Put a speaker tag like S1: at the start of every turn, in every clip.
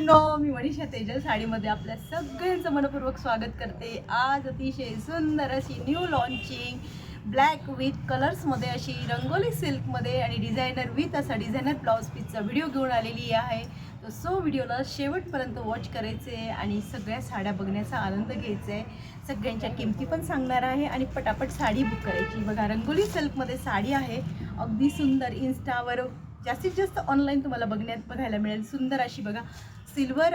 S1: No मी मनीषा तेजल साडीमध्ये आपल्या सगळ्यांचं मनपूर्वक स्वागत करते। आज अतिशय सुंदर अशी न्यू लॉन्चिंग ब्लॅक विथ कलर्समध्ये अशी रंगोली सिल्कमध्ये आणि डिझायनर विथ असा डिझायनर ब्लाउज पीसचा व्हिडिओ घेऊन आलेली आहे। तर सो व्हिडिओला शेवटपर्यंत वॉच करायचे आहे आणि सगळ्या साड्या बघण्याचा आनंद घ्यायचा आहे। सगळ्यांच्या किमती पण सांगणार आहे आणि पटापट साडी बुक करायची। बघा रंगोली सिल्कमध्ये साडी आहे, अगदी सुंदर। इन्स्टावर जास्तीत जास्त ऑनलाईन तुम्हाला बघायला मिळेल। सुंदर अशी बघा सिल्वर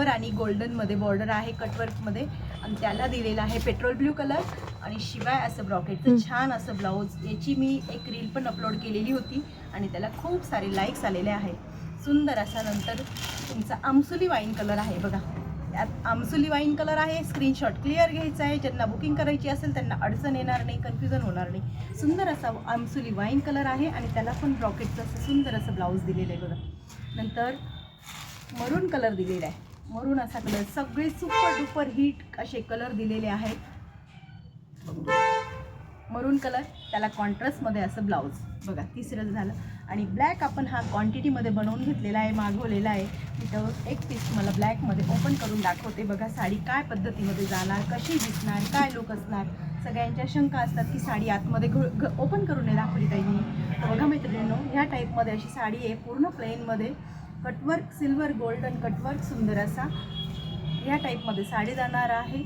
S1: आणि गोल्डनमध्ये बॉर्डर आहे कटवर्कमध्ये आणि त्याला दिलेला आहे पेट्रोल ब्ल्यू कलर आणि शिवाय असं ब्रॉकेटचं छान असं ब्लाऊज। याची मी एक रील पण अपलोड केलेली होती आणि त्याला खूप सारे लाईक्स आलेले आहेत। सुंदर असा नंतर तुमचा आमसुली वाईन कलर आहे बघा, त्यात आमसुली वाईन कलर आहे। स्क्रीनशॉट क्लिअर घ्यायचा आहे, ज्यांना बुकिंग करायची असेल त्यांना अडचण येणार नाही, कन्फ्युजन होणार नाही। सुंदर असा आमसुली वाईन कलर आहे आणि त्याला पण ब्रॉकेटचं असं सुंदर असं ब्लाऊज दिलेलं आहे बघा। नंतर मरून कलर दिलेला आहे, मरून असा कलर। सगळे सुपर डुपर हिट असे कलर दिलेले आहेत। मरून कलर त्याला कॉन्ट्रास्टमध्ये असं ब्लाऊज बघा, तिसरं झालं। आणि ब्लॅक आपण हा क्वांटिटीमध्ये बनवून घेतलेला आहे, मागवलेला आहे। मी तर एक पीस मला ब्लॅकमध्ये ओपन करून दाखवते। बघा साडी काय पद्धतीमध्ये जाणार, कशी दिसणार, काय लुक असणार। सगळ्यांच्या शंका असतात की साडी आतमध्ये ओपन करून नाही दाखवली काही नाही। तर बघा मैत्रिणींनो, ह्या टाईपमध्ये अशी साडी आहे, पूर्ण प्लेनमध्ये कटवर्क सिल्वर गोल्डन कटवर्क सुंदर असा या टाईपमध्ये साडी जाणार आहे।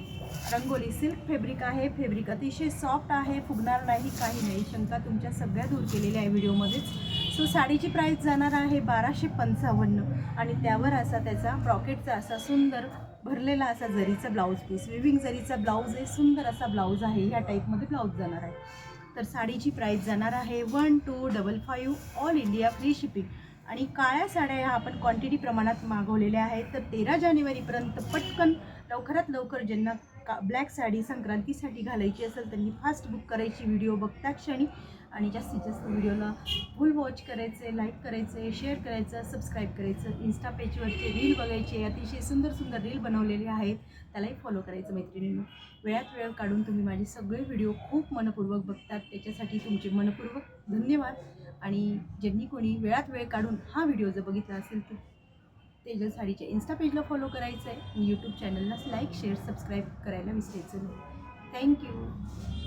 S1: रंगोली सिल्क फॅब्रिक आहे, फॅब्रिक अतिशय सॉफ्ट आहे, फुगणार नाही, काही नाही। शंका तुमच्या सगळ्या दूर केलेल्या आहे व्हिडिओमध्येच। सो साडीची प्राईस जाणार आहे 1255 आणि त्यावर असा त्याचा ब्रॉकेटचा असा सुंदर भरलेला असा जरीचा ब्लाऊज पीस, विविंग जरीचा ब्लाऊज आहे। सुंदर असा ब्लाऊज आहे, ह्या टाईपमध्ये ब्लाऊज जाणार आहे। तर साडीची प्राईस जाणार आहे 1255, ऑल इंडिया फ्री शिपिंग। आणि काळ्या साड्या ह्या आपण क्वांटिटी प्रमाणात मागवलेल्या आहेत। तर 13 जानेवारीपर्यंत पटकन लवकरात लवकर ज्यांना ब्लॅक साडी संक्रांतीसाठी घालायची असेल त्यांनी फास्ट बुक करायची व्हिडिओ बघता क्षणी। आणि जास्तीत जास्त व्हिडिओला फुल वॉच करायचे, लाईक करायचे, शेअर करायचं, सबस्क्राईब करायचं। इन्स्टा पेजवरचे रील बघायचे, अतिशय सुंदर सुंदर रील बनवलेले आहेत, त्यालाही फॉलो करायचं मैत्रिणींनो। वेळात वेळ काढून तुम्ही माझे सगळे व्हिडिओ खूप मनपूर्वक बघतात, त्याच्यासाठी तुमचे मनपूर्वक धन्यवाद। आणि ज्यांनी कोणी वेळात वेळ काढून हा व्हिडिओ जर बघितला असेल तर तेजल साडीच्या इन्स्टा पेजला फॉलो करायचं आहे आणि यूट्यूब चॅनलला लाईक शेअर सबस्क्राईब करायला विसरायचं नाही। थँक्यू।